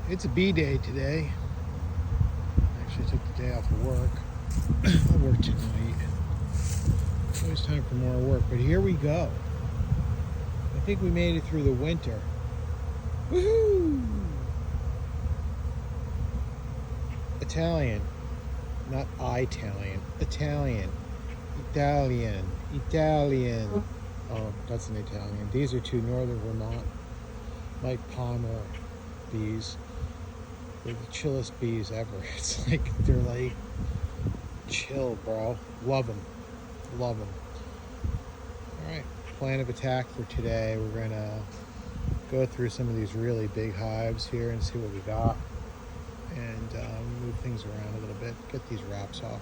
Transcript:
It's a bee day today. Actually, I took the day off of work. I'll work tonight. It's always time for more work, but here we go. I think we made it through the winter. Woohoo! Italian, not Italian. Italian, Italian, Italian. Oh, that's an Italian. These are two Northern Vermont Mike Palmer bees. They're the chillest bees ever. It's like, they're like chill, bro. Love them. Love them. All right, plan of attack for today. We're gonna go through some of these really big hives here and see what we got, and move things around a little bit, get these wraps off.